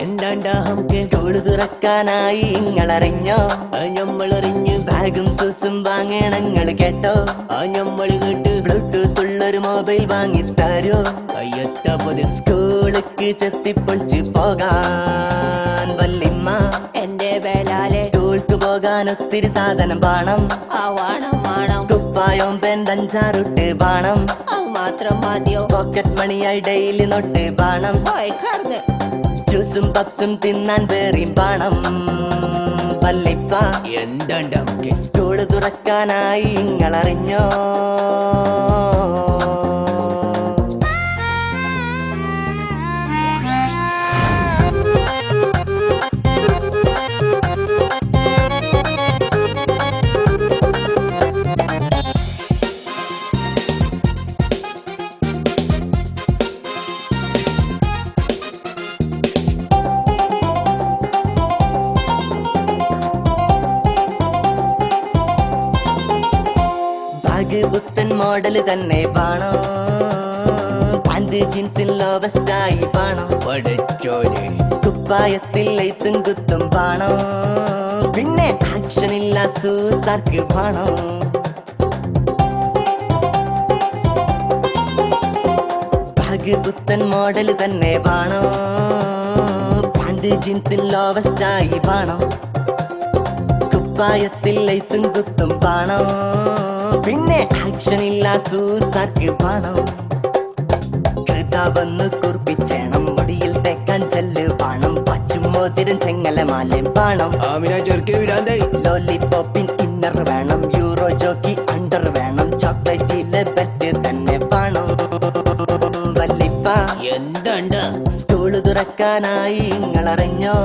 എന്താണ്ടാ നമുക്ക് സ്കൂള് തുറക്കാനായി ഇങ്ങളറിഞ്ഞോ? ഞമ്മളറിഞ്ഞ് ബാഗും സൂസും വാങ്ങണങ്ങൾ കേട്ടോ? ഞമ്മള് കേട്ട് ബ്ലൂടൂത്ത് ഉള്ളൊരു മൊബൈൽ വാങ്ങിത്തരോ? അയ്യത്തപ്പത് സ്കൂളിക്ക് ചെത്തിപ്പൊളിച്ച് പോകാൻ വല്ലിമ്മ. എന്റെ വേലാലെ സ്കൂൾക്ക് പോകാൻ ഒത്തിരി സാധനം വേണം. വേണം കുപ്പായം പെന്തഞ്ചാറുട്ട് വേണം. മാത്രം മതിയോ? പോക്കറ്റ് മണിയായി ഡെയിലി നോട്ട് വേണം. ജ്യൂസും പപ്സും തിന്നാൻ വേറെയും വേണം. വല്ലിപ്പ എന്താണ്ട് നമുക്ക് സ്കൂള് തുറക്കാനായി ഇങ്ങളറിഞ്ഞോ? പുത്തൻ മോഡൽ തന്നെ വേണം. പാന്റ് ജീൻസിൽ ലോവസ്റ്റായി വേണം. പഠിച്ചോനെ കുപ്പായത്തിൽ ലൈത്തും കുത്തും വേണം. പിന്നെ ആക്ഷനില്ല സൂസാർക്ക് വേണം. ബാഗ് പുത്തൻ മോഡൽ തന്നെ വേണം. പാന്റ് ജീൻസിൽ ലോവസ്റ്റായി വേണം. കുപ്പായത്തിൽ ലൈത്തും കുത്തും വേണം. പിന്നെ ആക്ഷനില്ല സൂസാർക്ക് വേണം. കൃതാവെന്ന് കുറിപ്പിച്ചേണം. മുടിയിൽ തേക്കാൻ ചെല്ല് വേണം. പച്ചും മോതിരം ചെങ്ങലമാലയും വേണം. ലോലിപോപ്പിൻ ഇന്നർ വേണം. യൂറോ ജോക്കി അണ്ടർ വേണം. ചോക്ലേറ്റിലെ ബെറ്റ് തന്നെ വേണം. വല്ലിപ്പ എന്തുണ്ട് സ്കൂള് തുറക്കാനായി ഇങ്ങളറിഞ്ഞോ?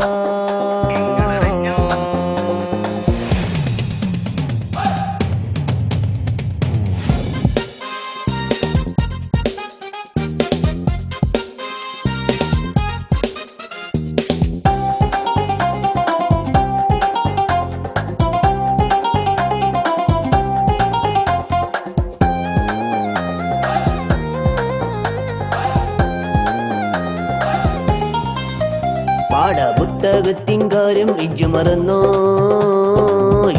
പാഠപുസ്തകത്തിൻ കാര്യം ഇജ്ജ് മറന്നോ?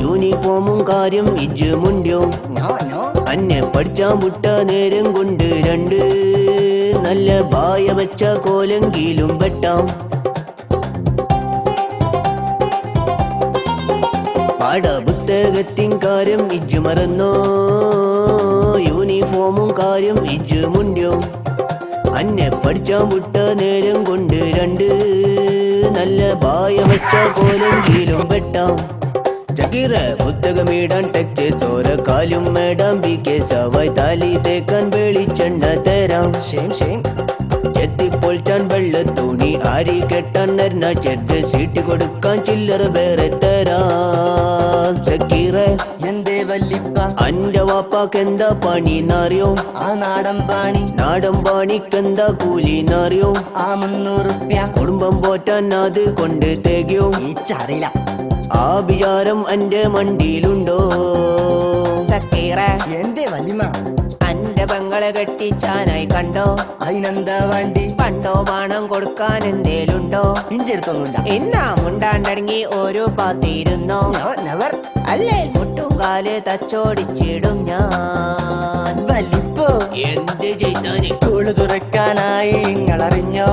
യൂണിഫോമും കാര്യം ഇജ്ജ് മുണ്ടിയോ? അന്നെ പഠിച്ചാൻ വിട്ട നേരം കൊണ്ട് രണ്ട് നല്ല ബായ വെച്ച കോലെങ്കിലും വെട്ടാം. പാഠപുസ്തകത്തിൻ കാര്യം ഇജ്ജ് മറന്നോ? യൂണിഫോമും കാര്യം ഇജ്ജ് മുണ്ടിയോ? അന്നെ പഠിച്ചാൻ വിട്ട നേരം കൊണ്ട് രണ്ട് നല്ല ബായ വെച്ച കോലെങ്കിലും വെട്ടാം. ചകീറ പുസ്തകമിടാൻ ടെക്സ്റ്റ് ചോര കാലും മേടാം. ബി കെ സവായ് താലി തേക്കാൻ വെളിച്ചെണ്ണ തരാം. എത്തിപ്പൊളിച്ചാൻ വെള്ള തുണി ആരി കെട്ടാൻ നരന ചെറുത് സീറ്റ് കൊടുക്കാൻ ചില്ലറ വേറെ തരാം. ചകീറ എന്തേ വല്ലിപ്പ അന്റെ വാപ്പാക്കെന്താ പണിന്നറിയോ? ആ നാടൻ പാണിക്കെന്താ കൂലിന്നറിയോ? ആ 300 റുപ്യ. കുടുംബം പോറ്റാൻ അത് കൊണ്ട് തികയോ? അറിയില്ല. ആ വിചാരം എന്റെ മണ്ടിയിലുണ്ടോ? എന്തേ വല്ലിമ്മ അന്റെ പെങ്ങളെ കെട്ടിച്ചാനായി കണ്ടോ? അതിനെന്താ വേണ്ടി? പണ്ടോ പണം കൊടുക്കാൻ എന്തേലുണ്ടോ? ഇഞ്ചെടുത്തൊന്നുമില്ല. എന്നാ മുണ്ടാണ്ടടങ്ങി ഓരോ പാത്തിരുന്നോ? അല്ലേ മുട്ടുംകാല് തച്ചോടിച്ചിടും ഞാൻ. വല്ലിപ്പോ എന്ത് ചെയ്താൽ സ്കൂള് തുറക്കാനായി ഇങ്ങളറിഞ്ഞോ?